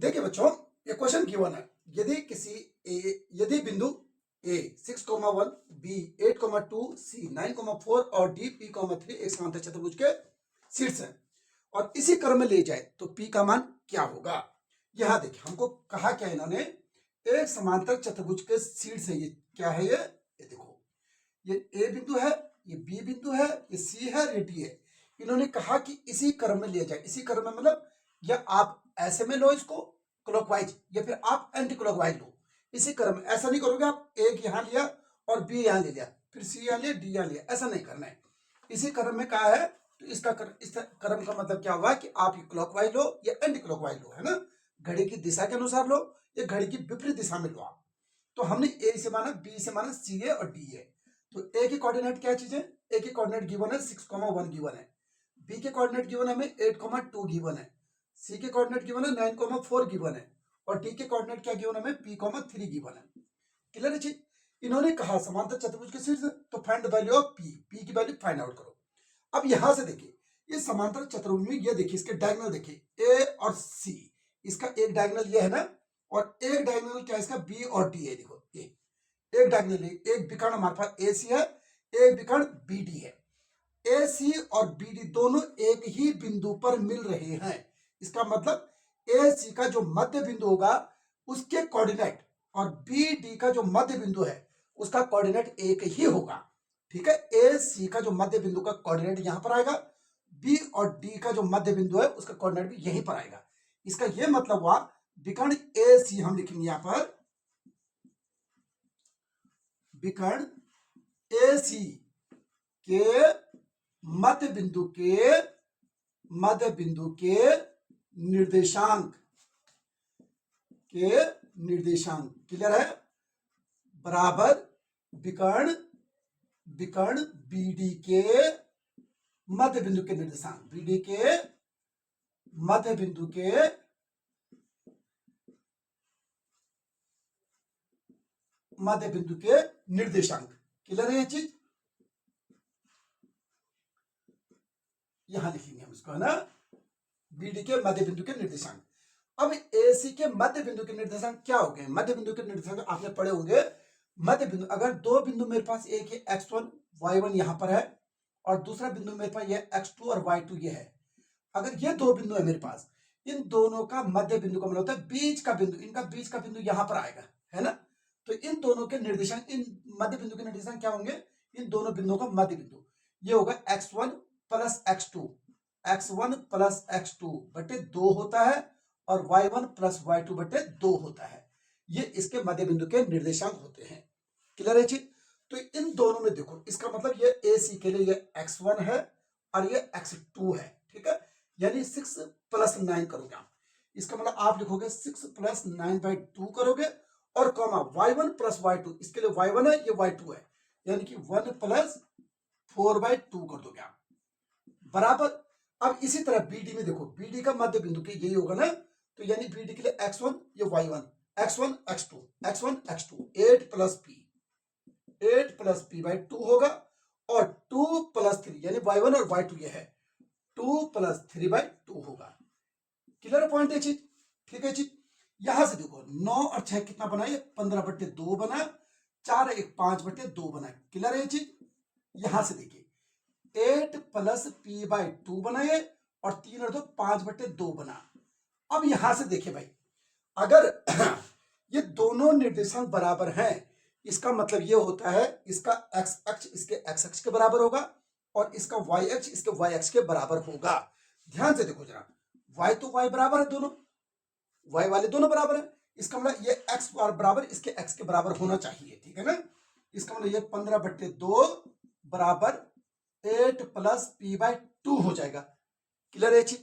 देखिए बच्चों, ये क्वेश्चन गिवन है। यदि बिंदु ए 6,1, बी 8,2, सी 9,4 और डी P,3 एक समांतर चतुर्भुज के शीर्ष है और इसी क्रम में ले जाए तो P का मान क्या होगा। यहां देखिए, हमको कहा क्या इन्होंने, एक समांतर चतुर्भुज के शीर्ष है। ये क्या है, ये देखो, ये ए बिंदु है, ये बी बिंदु है, ये सी है, ये डी है। इन्होंने कहा कि इसी क्रम में ले जाए। इसी क्रम में मतलब या आप ऐसे में लो इसको क्लॉकवाइज, या फिर आप एंटी क्लॉकवाइज लो। इसी क्रम में, ऐसा नहीं करोगे आप एक यहां लिया और बी यहां ले लिया, फिर सी यहां लिया, डी यहां लिया, ऐसा नहीं करना है। इसी क्रम में कहा है तो इस क्रम का मतलब क्या हुआ कि आप क्लॉकवाइज लो या एंटी क्लॉकवाइज लो, है ना। घड़ी की दिशा के अनुसार लो या घड़ी की विपरीत दिशा में लो आप। तो हमने ए से माना, बी से माना, सी है और डी है। तो ए के कोऑर्डिनेट क्या चीज है, ए के कोऑर्डिनेट गिवन है 6,1 गिवन है, बी के कोऑर्डिनेट गिवन है हमें 8,2 गिवन है, सी के कोऑर्डिनेट गिवन है 9,4 गिवन है और डी के कोऑर्डिनेट क्या गिवन है हमें P,3 गिवन है। क्लियर है जी। इन्होंने कहा समांतर चतुर्भुज के शीर्ष, तो find the value of P की वैल्यू फाइंड आउट करो। अब यहां से देखिए, ये समांतर चतुर्भुज में ये देखिए, इसके डायगोनल देखिए ए और सी, इसका एक डायगोनल ये है ना, और एक डायगोनल क्या है इसका बी और डी है। देखो ये एक डायगोनल, एक विकर्ण हमारे पास ए सी है, एक विकर्ण बी डी है। ए सी और बी डी दोनों एक ही बिंदु पर मिल रहे हैं। इसका मतलब ए सी का जो मध्य बिंदु होगा उसके कोऑर्डिनेट और बी डी का जो मध्य बिंदु है उसका कोऑर्डिनेट एक ही होगा। ठीक है, ए सी का जो मध्य बिंदु का कोऑर्डिनेट यहां पर आएगा, बी और डी का जो मध्य बिंदु है उसका कोऑर्डिनेट भी यहीं पर आएगा। इसका यह मतलब हुआ विकर्ण ए सी हम लिखेंगे यहां पर, विकर्ण ए सी के मध्य बिंदु के निर्देशांक क्लियर है, बराबर विकर्ण बीडी के मध्य बिंदु के निर्देशांक, बीडी के मध्य बिंदु के निर्देशांक। क्लियर है ये चीज, यहां लिखेंगे हम इसको, है ना, बीडी के मध्य बिंदु के निर्देशांक। अब एसी के मध्य बिंदु के निर्देशांक क्या हो गए, मध्य बिंदु के निर्देशांक आपने पढ़े होंगे। मध्य बिंदु, अगर दो बिंदु मेरे पास, एक है x1 y1 यहां पर है और दूसरा बिंदु मेरे पास ये x2 और y2 ये है। अगर ये दो बिंदु है मेरे पास, इन दोनों का मध्य बिंदु का मतलब होता है बीच का बिंदु, इनका बीच का बिंदु यहां पर आएगा, है ना। तो इन दोनों के निर्देशांक, इन मध्य बिंदु के निर्देशांक क्या होंगे, इन दोनों बिंदुओं का मध्य बिंदु ये होगा x1 plus x2, x1 plus x2 बटे 2 होता है और y1 प्लस y2 बटे 2 होता है। ये इसके मध्य बिंदु के निर्देशांक होते हैं। क्लियर है जी। तो इन दोनों में देखो, इसका मतलब ये AC के लिए ये x1 है और ये x2 है। ठीक है, यानी 6 प्लस 9 करोगे आप, इसका मतलब आप लिखोगे 6 प्लस 9/2 करोगे और कॉमा y1 प्लस y2, इसके लिए y1 है, ये y2 है, यानी कि 1 प्लस 4/2 कर दोगे आप, बराबर। अब इसी तरह बीडी में देखो, बीडी का मध्य बिंदु के यही होगा ना, तो यानी बीडी के लिए x1 ये y1, x1 x2, x1 x2, 8 plus p/2 होगा और 2 प्लस 3 यानी y1 और y2 ये है 2 प्लस 3/2 होगा। क्लियर पॉइंट है चीज, ठीक है जी। यहां से देखो 9 और 6 कितना बना, ये 15/2 बना, 4 1 5/2 बना। क्लियर है चीज। यहां से देखिए 8 प्लस p/2 बना ये और 3 और 2 5/2 बना। अब यहां से देखिए भाई, अगर ये दोनों निर्देशांक बराबर हैं, इसका मतलब ये होता है इसका x अक्ष इसके x अक्ष के बराबर होगा और इसका y अक्ष इसके y अक्ष के बराबर होगा। ध्यान से देखो जरा, y तो y बराबर है, दोनों y वाले दोनों बराबर है, इसका मतलब ये x बराबर इसके x के बराबर होना चाहिए। ठीक है ना, इसका मतलब ये 15/2 बराबर 8 प्लस p/2 हो जाएगा। क्लियर है जी।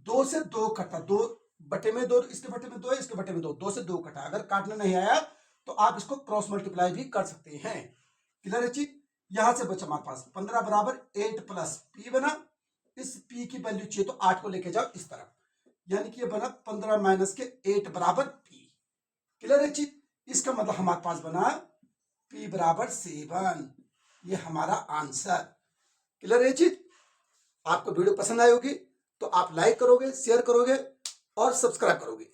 2 से 2 कटा, 2 बटे में 2, इसके बटे में 2 है, इसके बटे में 2, 2 से 2 कटा। अगर काटना नहीं आया तो आप इसको क्रॉस मल्टीप्लाई भी कर सकते हैं। क्लियर है जी। यहां से बचा हमारे पास 15 बराबर 8 प्लस p बना, इस p की वैल्यू चाहिए तो 8 को लेके जाओ इस तरफ, यानी कि ये बना 15 माइनस के 8 बराबर p। क्लियर है जी। इसका मतलब हमारे पास बना p बराबर 7, ये हमारा आंसर। क्लियर है चीज। आपको वीडियो पसंद आई होगी तो आप लाइक करोगे, शेयर करोगे और सब्सक्राइब करोगे।